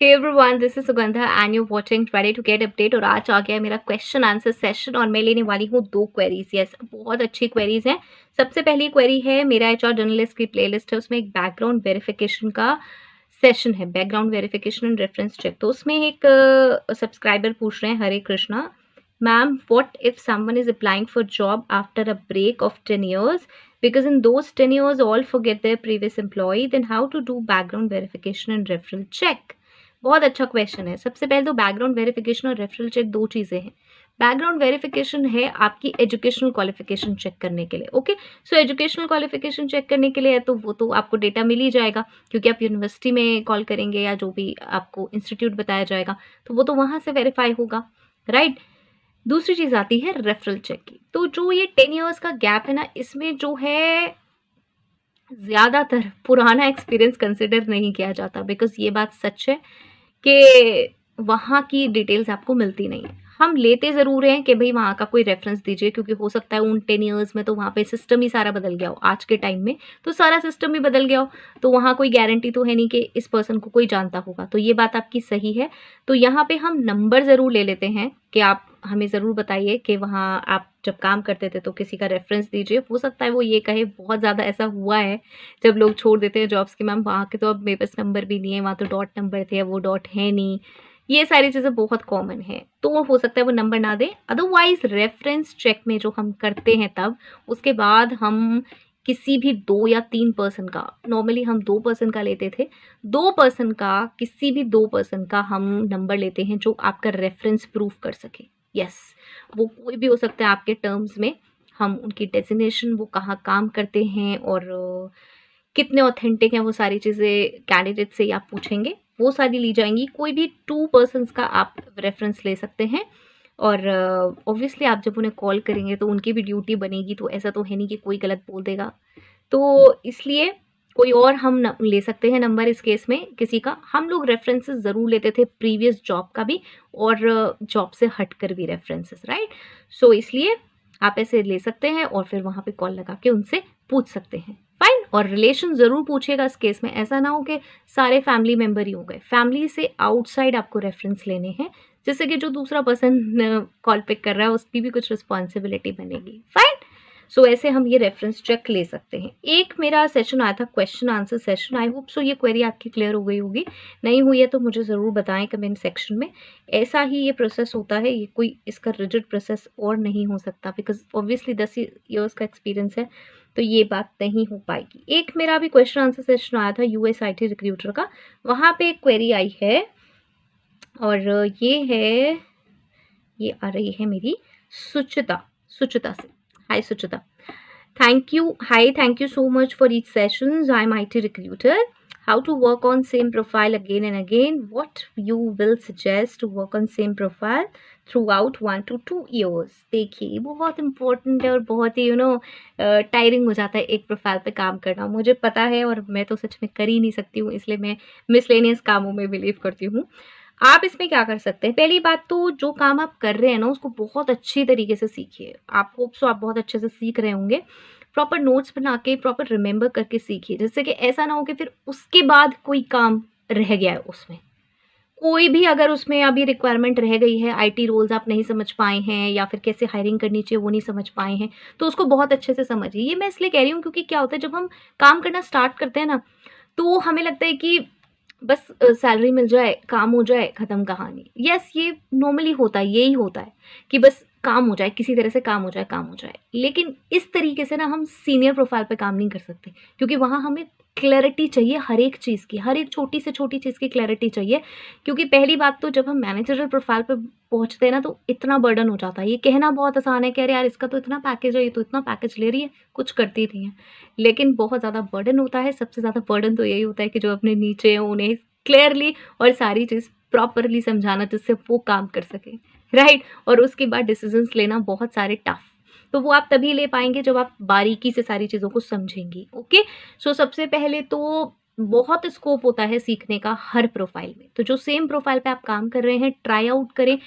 Hey everyone, this is Sugandha and you watching ready to get update. और आज आ गया मेरा क्वेश्चन आंसर सेशन और मैं लेने वाली हूँ दो क्वेरीज। यस, बहुत अच्छी क्वेरीज हैं। सबसे पहली क्वेरी है, मेरा एचआर जर्नलिस्ट की प्लेलिस्ट है, उसमें एक बैकग्राउंड वेरिफिकेशन का सेशन है, background verification and reference check. तो उसमें एक सब्सक्राइबर पूछ रहे हैं, Hare Krishna ma'am, what if someone is applying for job after a break of 10 years, because in those 10 years all forget their previous employee, then how to do background verification and referral check? बहुत अच्छा question है। सबसे पहले तो background verification और referral check दो चीज़ें हैं। बैकग्राउंड वेरिफिकेशन है आपकी एजुकेशनल क्वालिफिकेशन चेक करने के लिए। ओके, सो एजुकेशनल क्वालिफिकेशन चेक करने के लिए है तो वो तो आपको डेटा मिल ही जाएगा, क्योंकि आप यूनिवर्सिटी में कॉल करेंगे या जो भी आपको इंस्टीट्यूट बताया जाएगा तो वो तो वहाँ से वेरीफाई होगा, राइट। दूसरी चीज़ आती है रेफरल चेक की। तो जो ये 10 years का गैप है ना, इसमें जो है ज़्यादातर पुराना एक्सपीरियंस कंसिडर नहीं किया जाता, बिकॉज ये बात सच है कि वहाँ की डिटेल्स आपको मिलती नहीं है। हम लेते ज़रूर हैं कि भाई वहाँ का कोई रेफरेंस दीजिए, क्योंकि हो सकता है उन 10 years में तो वहाँ पे सिस्टम ही सारा बदल गया हो। आज के टाइम में तो सारा सिस्टम ही बदल गया हो, तो वहाँ कोई गारंटी तो है नहीं कि इस पर्सन को कोई जानता होगा। तो ये बात आपकी सही है। तो यहाँ पे हम नंबर ज़रूर ले लेते हैं कि आप हमें ज़रूर बताइए कि वहाँ आप जब काम करते थे तो किसी का रेफरेंस दीजिए। हो सकता है वो ये कहे, बहुत ज़्यादा ऐसा हुआ है जब लोग छोड़ देते हैं जॉब्स के, मैम वहाँ के तो अब मेरे पास नंबर भी नहीं है, वहाँ तो डॉट नंबर थे, अब वो डॉट है नहीं। ये सारी चीज़ें बहुत कॉमन है, तो हो सकता है वो नंबर ना दें। अदरवाइज रेफरेंस चेक में जो हम करते हैं तब उसके बाद हम किसी भी 2 या 3 पर्सन का, नॉर्मली हम 2 पर्सन का लेते थे, 2 पर्सन का, किसी भी 2 पर्सन का हम नंबर लेते हैं जो आपका रेफरेंस प्रूफ कर सके। यस, वो कोई भी हो सकता है आपके टर्म्स में। हम उनकी डेजिग्नेशन, वो कहाँ काम करते हैं और कितने ऑथेंटिक हैं, वो सारी चीज़ें कैंडिडेट से ही आप पूछेंगे, वो सारी ली जाएंगी। कोई भी 2 पर्सन्स का आप रेफरेंस ले सकते हैं। और ऑब्वियसली आप जब उन्हें कॉल करेंगे तो उनकी भी ड्यूटी बनेगी, तो ऐसा तो है नहीं कि कोई गलत बोल देगा। तो इसलिए कोई और हम ले सकते हैं नंबर। इस केस में किसी का हम लोग रेफरेंसेस ज़रूर लेते थे, प्रीवियस जॉब का भी और जॉब से हटकर भी रेफरेंसेस, राइट। सो इसलिए आप ऐसे ले सकते हैं और फिर वहाँ पे कॉल लगा के उनसे पूछ सकते हैं। फाइन। और रिलेशन ज़रूर पूछिएगा इस केस में, ऐसा ना हो कि सारे फैमिली मेम्बर ही हो गए। फैमिली से आउटसाइड आपको रेफरेंस लेने हैं, जिससे कि जो दूसरा पर्सन कॉल पिक कर रहा है उसकी भी कुछ रिस्पॉन्सिबिलिटी बनेगी। फाइन। सो ऐसे हम ये रेफरेंस चेक ले सकते हैं। एक मेरा सेशन आया था, question answer session. I hope so ये क्वेरी आपकी क्लियर हो गई होगी। नहीं हुई है तो मुझे ज़रूर बताएं कमेंट सेक्शन में। ऐसा ही ये प्रोसेस होता है, ये कोई इसका रिजिड प्रोसेस और नहीं हो सकता, बिकॉज ऑब्वियसली 10 years का एक्सपीरियंस है तो ये बात नहीं हो पाएगी। एक मेरा भी क्वेश्चन आंसर सेशन आया था USIT रिक्रूटर का, वहाँ पे एक क्वेरी आई है और ये है, ये आ रही है मेरी सुचिता, सुचिता से। हाय सुचिता, thank you. Hi, thank you so much for each sessions. I'm IT recruiter. How to work on same profile again and again? What you will suggest to work on same profile throughout 1 to 2 years? देखिए ये बहुत important है और बहुत ही tiring हो जाता है एक प्रोफाइल पे काम करना, मुझे पता है। और मैं तो सच में कर ही नहीं सकती हूँ, इसलिए मैं मिसलेनियस कामों में बिलीव करती हूँ। आप इसमें क्या कर सकते हैं, पहली बात तो जो काम आप कर रहे हैं ना उसको बहुत अच्छी तरीके से सीखिए। आप होप सो आप बहुत अच्छे से सीख रहे होंगे। प्रॉपर नोट्स बना के प्रॉपर रिमेंबर करके सीखिए, जिससे कि ऐसा ना हो कि फिर उसके बाद कोई काम रह गया है उसमें। कोई भी अगर उसमें अभी रिक्वायरमेंट रह गई है, IT रोल्स आप नहीं समझ पाए हैं या फिर कैसे हायरिंग करनी चाहिए वो नहीं समझ पाए हैं, तो उसको बहुत अच्छे से समझिए। ये मैं इसलिए कह रही हूँ क्योंकि क्या होता है जब हम काम करना स्टार्ट करते हैं ना, तो हमें लगता है कि बस सैलरी मिल जाए, काम हो जाए, ख़त्म कहानी। यस, ये नॉर्मली होता है, यही होता है कि बस काम हो जाए, किसी तरह से काम हो जाए, काम हो जाए। लेकिन इस तरीके से ना हम सीनियर प्रोफाइल पे काम नहीं कर सकते, क्योंकि वहाँ हमें क्लैरिटी चाहिए हर एक चीज़ की, हर एक छोटी से छोटी चीज़ की क्लैरिटी चाहिए। क्योंकि पहली बात तो जब हम मैनेजरल प्रोफाइल पे पहुँचते हैं ना तो इतना बर्डन हो जाता है। ये कहना बहुत आसान है कि अरे यार इसका तो इतना पैकेज है, ये तो इतना पैकेज ले रही है, कुछ करती नहीं है। लेकिन बहुत ज़्यादा बर्डन होता है। सबसे ज़्यादा बर्डन तो यही होता है कि जो अपने नीचे हैं उन्हें क्लियरली और सारी चीज़ प्रॉपरली समझाना, जिससे वो काम कर सकें, राइट। और उसके बाद डिसीजंस लेना बहुत सारे टफ, तो वो आप तभी ले पाएंगे जब आप बारीकी से सारी चीज़ों को समझेंगी। ओके, सो सबसे पहले तो बहुत स्कोप होता है सीखने का हर प्रोफाइल में। तो जो सेम प्रोफाइल पे आप काम कर रहे हैं, ट्राई आउट करें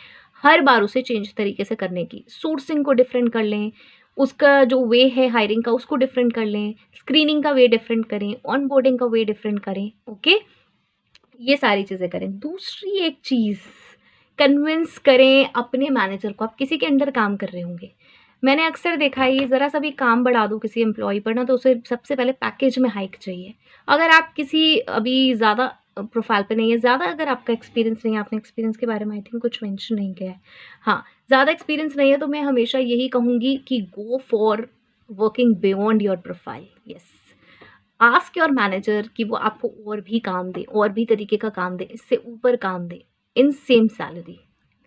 हर बार उसे चेंज तरीके से करने की। सोर्सिंग को डिफरेंट कर लें, उसका जो वे है हायरिंग का उसको डिफरेंट कर लें, स्क्रीनिंग का वे डिफरेंट करें, ऑन बोर्डिंग का वे डिफरेंट करें। ओके, ये सारी चीज़ें करें। दूसरी एक चीज़, कन्विंस करें अपने मैनेजर को। आप किसी के अंडर काम कर रहे होंगे, मैंने अक्सर देखा है ये ज़रा-सा भी काम बढ़ा दो किसी एम्प्लॉयी पर ना, तो उसे सबसे पहले पैकेज में हाइक चाहिए। अगर आप किसी अभी ज़्यादा प्रोफ़ाइल पे नहीं है, ज़्यादा अगर आपका एक्सपीरियंस नहीं है, आपने एक्सपीरियंस के बारे में आई थिंक कुछ मेंशन नहीं किया है। हाँ, ज़्यादा एक्सपीरियंस नहीं है तो मैं हमेशा यही कहूँगी कि go for working beyond your profile. Yes, ask your manager कि वो आपको और भी काम दे, और भी तरीके का काम दे, इससे ऊपर काम दे, इन सेम सैलरी।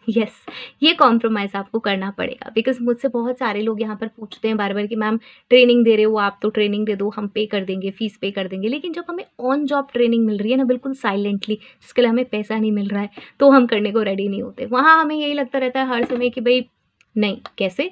यस, ये कॉम्प्रोमाइज़ आपको करना पड़ेगा, बिकॉज़ मुझसे बहुत सारे लोग यहाँ पर पूछते हैं बार-बार कि मैम ट्रेनिंग दे रहे हो आप, तो ट्रेनिंग दे दो, हम पे कर देंगे, फ़ीस पे कर देंगे। लेकिन जब हमें ऑन जॉब ट्रेनिंग मिल रही है ना, बिल्कुल साइलेंटली, जिसके लिए हमें पैसा नहीं मिल रहा है, तो हम करने को रेडी नहीं होते। वहाँ हमें यही लगता रहता है हर समय कि भई नहीं, कैसे?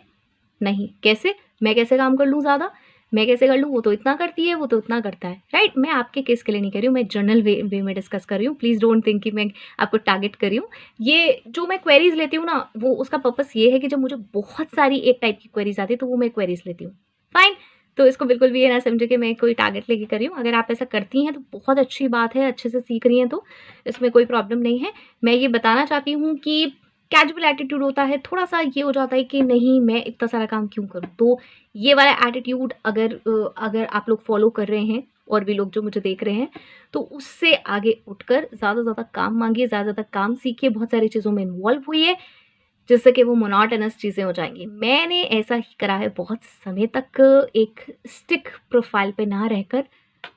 नहीं, कैसे? मैं कैसे काम कर लूँ ज़्यादा? मैं कैसे कर लूँ? वो तो इतना करती है, वो तो इतना करता है, राइट? मैं आपके केस के लिए नहीं कर रही हूँ, मैं जनरल वे में डिस्कस कर रही हूँ। प्लीज़ डोंट थिंक कि मैं आपको टारगेट कर रही हूँ। ये जो मैं क्वेरीज़ लेती हूँ ना, वो उसका पर्पस ये है कि जब मुझे बहुत सारी एक टाइप की क्वेरीज़ आती है, तो वो मैं क्वेरीज़ लेती हूँ। फाइन, तो इसको बिल्कुल भी ये ना समझे कि मैं कोई टारगेट लेके कर रही हूँ। अगर आप ऐसा करती हैं, तो बहुत अच्छी बात है, अच्छे से सीख रही हैं तो इसमें कोई प्रॉब्लम नहीं है। मैं ये बताना चाहती हूँ कि कैजुअल एटीट्यूड होता है, थोड़ा-सा ये हो जाता है कि नहीं, मैं इतना सारा काम क्यों करूँ? तो ये वाला एटीट्यूड अगर आप लोग फ़ॉलो कर रहे हैं, और भी लोग जो मुझे देख रहे हैं, तो उससे आगे उठकर ज़्यादा से ज़्यादा काम माँगिए, ज़्यादा से ज़्यादा काम सीखिए, बहुत सारी चीज़ों में इन्वॉल्व होइए, जिससे कि वो मोनोटोनस चीज़ें हो जाएँगी। मैंने ऐसा ही करा है बहुत समय तक, एक स्टिक प्रोफ़ाइल पे ना रहकर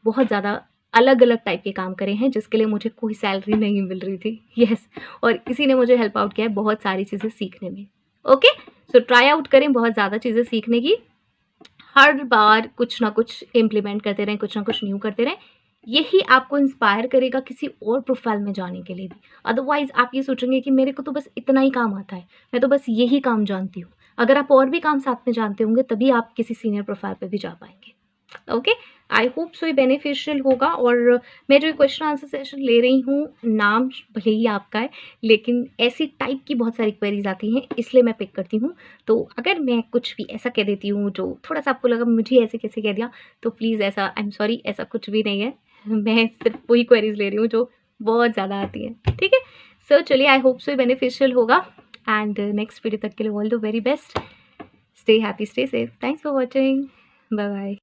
बहुत ज़्यादा अलग-अलग टाइप के काम करे हैं, जिसके लिए मुझे कोई सैलरी नहीं मिल रही थी। येस, और इसी ने मुझे हेल्प आउट किया है बहुत सारी चीज़ें सीखने में। ओके? सो ट्राई आउट करें बहुत ज़्यादा चीज़ें सीखने की। हर बार कुछ ना कुछ इम्प्लीमेंट करते रहें, कुछ ना कुछ न्यू करते रहें। यही आपको इंस्पायर करेगा किसी और प्रोफ़ाइल में जाने के लिए भी। अदरवाइज़ आप ये सोचेंगे कि मेरे को तो बस इतना ही काम आता है, मैं तो बस यही काम जानती हूँ। अगर आप और भी काम साथ में जानते होंगे, तभी आप किसी सीनियर प्रोफ़ाइल पे भी जा पाएँगे। ओके, आई होप सो ये बेनिफिशियल होगा। और मैं जो क्वेश्चन आंसर सेशन ले रही हूँ, नाम भले ही आपका है, लेकिन ऐसी टाइप की बहुत सारी क्वेरीज आती हैं, इसलिए मैं पिक करती हूँ। तो अगर मैं कुछ भी ऐसा कह देती हूँ जो थोड़ा सा आपको लगा मुझे ऐसे कैसे कह दिया, तो प्लीज़ ऐसा, आई एम सॉरी, ऐसा कुछ भी नहीं है। मैं सिर्फ वही क्वेरीज ले रही हूँ जो बहुत ज़्यादा आती हैं। ठीक है, सो चलिए, आई होप सो ये बेनिफिशियल होगा। एंड नेक्स्ट वीडियो तक के लिए all the very best. Stay happy, stay safe, thanks for watching, bye bye.